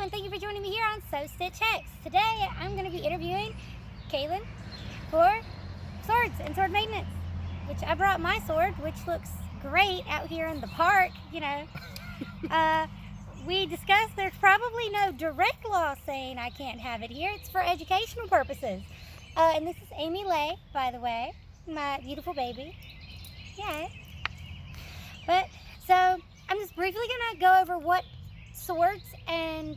and thank you for joining me here on Sew Stitch Hex. Today I'm going to be interviewing Kaelan for swords and sword maintenance, which I brought my sword, which looks great out here in the park, you know. We discussed there's probably no direct law saying I can't have it here. It's for educational purposes. And this is Amy Lay, by the way, my beautiful baby. Yeah. But, so, I'm just briefly going to go over what swords and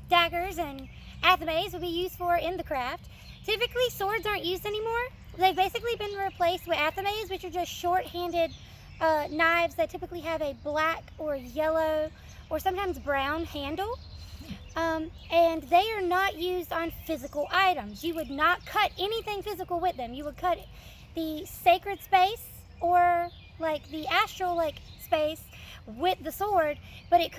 daggers and athames will be used for in the craft. Typically, swords aren't used anymore. They've basically been replaced with athames, which are just short-handed knives that typically have a black or yellow or sometimes brown handle. And they are not used on physical items. You would not cut anything physical with them. You would cut the sacred space or like the astral space with the sword, but it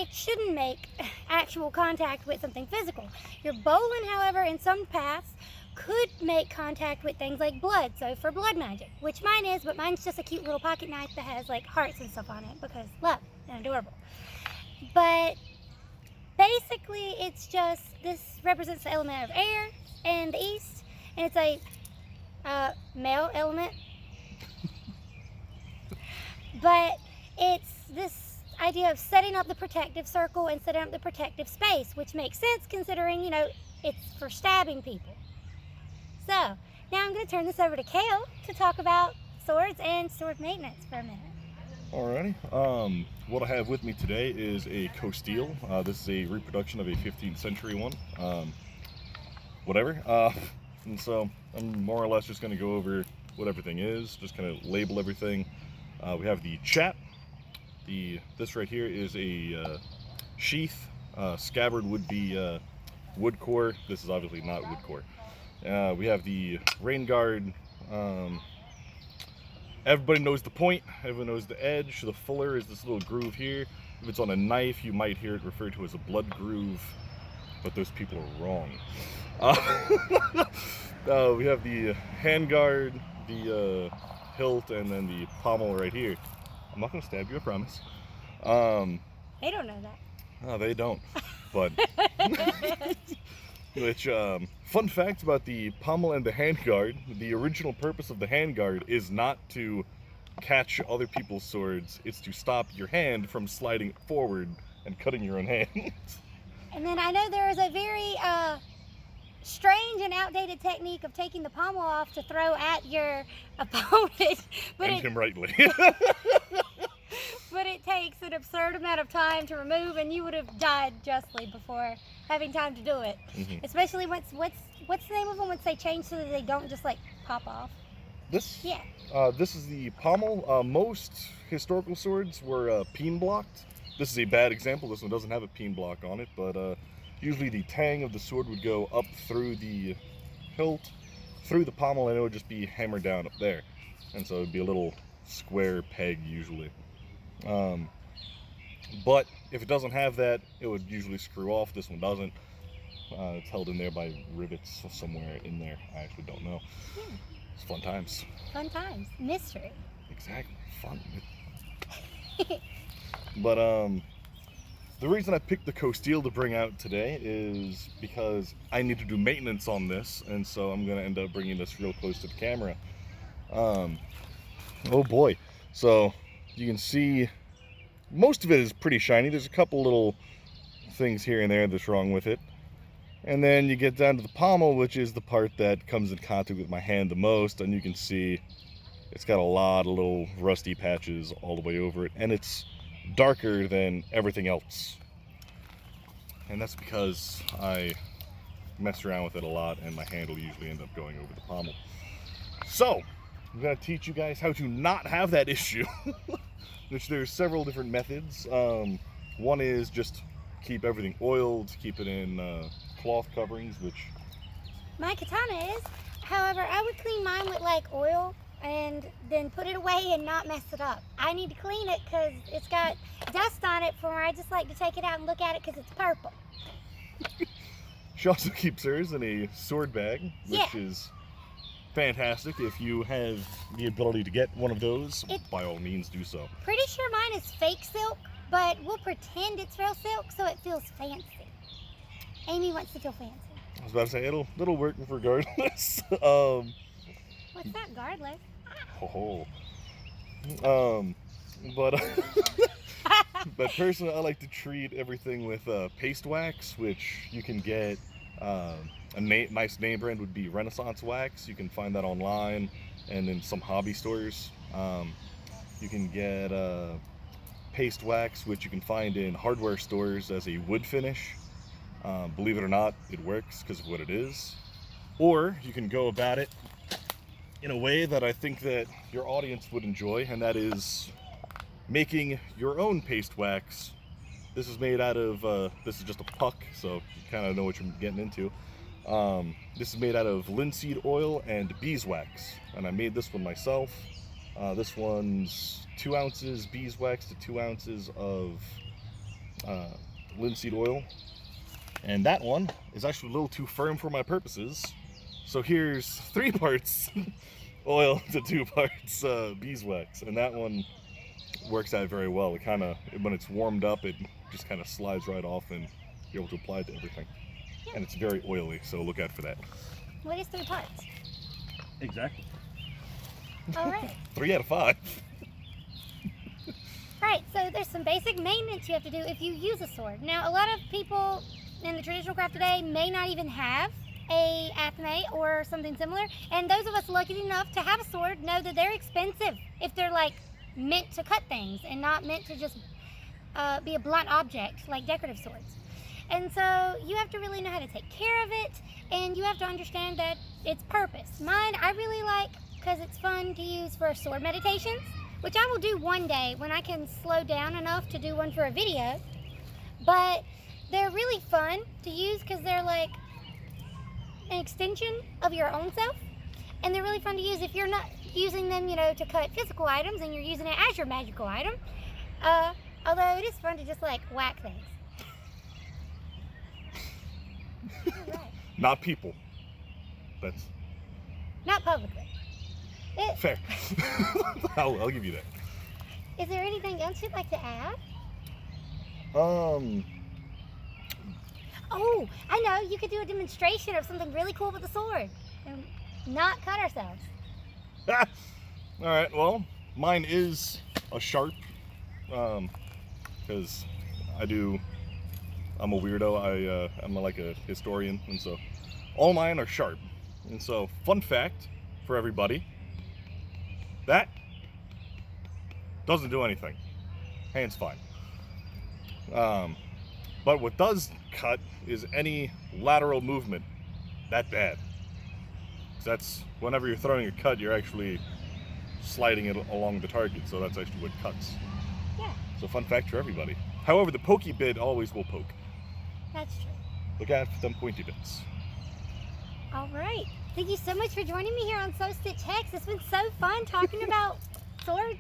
shouldn't make actual contact with something physical. Your bowline, however, in some paths could make contact with things like blood, so for blood magic, which mine is, but mine's just a cute little pocket knife that has like hearts and stuff on it because love and adorable. But basically it's just, this represents the element of air in the east, and it's a male element. But it's this idea of setting up the protective circle and setting up the protective space, which makes sense considering, you know, it's for stabbing people. So, now I'm going to turn this over to Kale to talk about swords and sword maintenance for a minute. Alrighty. What I have with me today is a Costile. This is a reproduction of a 15th century one. And so I'm more or less just going to go over what everything is, just kind of label everything. We have the chat. This right here is a sheath. Scabbard would be wood core. This is obviously not wood core. We have the rain guard. Everybody knows the point. Everyone knows the edge. The fuller is this little groove here. If it's on a knife, you might hear it referred to as a blood groove, but those people are wrong. We have the hand guard, the hilt, and then the pommel right here. I'm not going to stab you, I promise. They don't know that. No, they don't. But, fun fact about the pommel and the handguard, the original purpose of the handguard is not to catch other people's swords, it's to stop your hand from sliding forward and cutting your own hand. And then I know there is a very strange and outdated technique of taking the pommel off to throw at your opponent. But him rightly. But it takes an absurd amount of time to remove, and you would have died justly before having time to do it. Mm-hmm. Especially what's the name of them once they change so that they don't just like pop off? This? Yeah. This is the pommel. Most historical swords were peen blocked. This is a bad example. This one doesn't have a peen block on it, but usually the tang of the sword would go up through the hilt, through the pommel, and it would just be hammered down up there. And so it would be a little square peg usually. But if it doesn't have that, it would usually screw off. This one doesn't. It's held in there by rivets somewhere in there. I actually don't know. It's fun times. Fun times. Mystery. Exactly. Fun. But the reason I picked the Costile to bring out today is because I need to do maintenance on this, and so I'm going to end up bringing this real close to the camera. Oh boy. So you can see most of it is pretty shiny. There's a couple little things here and there that's wrong with it. And then you get down to the pommel, which is the part that comes in contact with my hand the most, and you can see it's got a lot of little rusty patches all the way over it, and it's darker than everything else. And that's because I mess around with it a lot, and my hand will usually end up going over the pommel. So I'm going to teach you guys how to not have that issue. Which there's several different methods. One is just keep everything oiled, keep it in cloth coverings, which my katana is. However, I would clean mine with like oil and then put it away and not mess it up. I need to clean it because it's got dust on it from where I just like to take it out and look at it because it's purple. She also keeps hers in a sword bag, which is fantastic. If you have the ability to get one of those, by all means do so. Pretty sure mine is fake silk, but we'll pretend it's real silk so it feels fancy. Amy wants to feel fancy. I was about to say it'll work regardless. What's that, regardless? Oh. But but personally, I like to treat everything with paste wax, which you can get. A nice name brand would be Renaissance Wax. You can find that online and in some hobby stores. You can get paste wax, which you can find in hardware stores as a wood finish. Believe it or not, it works because of what it is. Or you can go about it in a way that I think that your audience would enjoy, and that is making your own paste wax. This is made out of, this is just a puck, so you kind of know what you're getting into. This is made out of linseed oil and beeswax, and I made this one myself. This one's 2 ounces beeswax to 2 ounces of linseed oil. And that one is actually a little too firm for my purposes. So here's 3 parts oil to 2 parts beeswax, and that one works out very well. It kind of, when it's warmed up, it just kind of slides right off and you're able to apply it to everything. And it's very oily, so look out for that. What is 3 parts? Exactly. All right. 3 out of 5. Right, so there's some basic maintenance you have to do if you use a sword. Now, a lot of people in the traditional craft today may not even have a athame or something similar, and those of us lucky enough to have a sword know that they're expensive if they're like meant to cut things and not meant to just be a blunt object like decorative swords. And so you have to really know how to take care of it, and you have to understand that its purpose. Mine I really like because it's fun to use for sword meditations, which I will do one day when I can slow down enough to do one for a video. But they're really fun to use because they're like an extension of your own self, and they're really fun to use if you're not using them, you know, to cut physical items and you're using it as your magical item. Although it is fun to just like whack things. Right. Not people. That's Not publicly. fair. I'll give you that. Is there anything else you'd like to add? Um, Oh, I know. You could do a demonstration of something really cool with a sword and not cut ourselves. All right, well, mine is a sharp, because I'm a weirdo. I'm like a historian, and so all mine are sharp. And so, fun fact for everybody, that doesn't do anything. Hand's fine. But what does cut is any lateral movement. That bad. That's whenever you're throwing a cut, you're actually sliding it along the target, so that's actually what cuts. Yeah, So fun fact for everybody. However, the pokey bit always will poke. that's true. Look out for them pointy bits. All right. Thank you so much for joining me here on Sew Stitch Hex. It's been so fun talking about swords.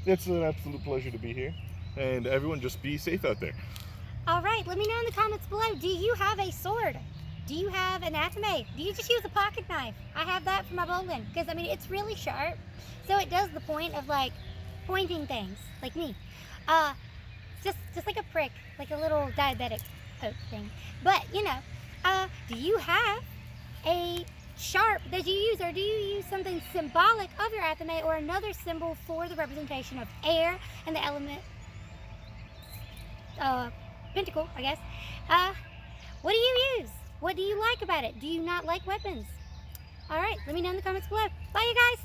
It's an absolute pleasure to be here. And everyone just be safe out there. All right. Let me know in the comments below. Do you have a sword? Do you have an athame? Do you just use a pocket knife? I have that for my bowling because, I mean, it's really sharp. So it does the point of, like, pointing things, like me. Just like a prick, like a little diabetic poke thing. But, you know, do you have a sharp that you use, or do you use something symbolic of your athame or another symbol for the representation of air and the element pentacle, I guess? What do you use? What do you like about it? Do you not like weapons? All right, let me know in the comments below. Bye, you guys.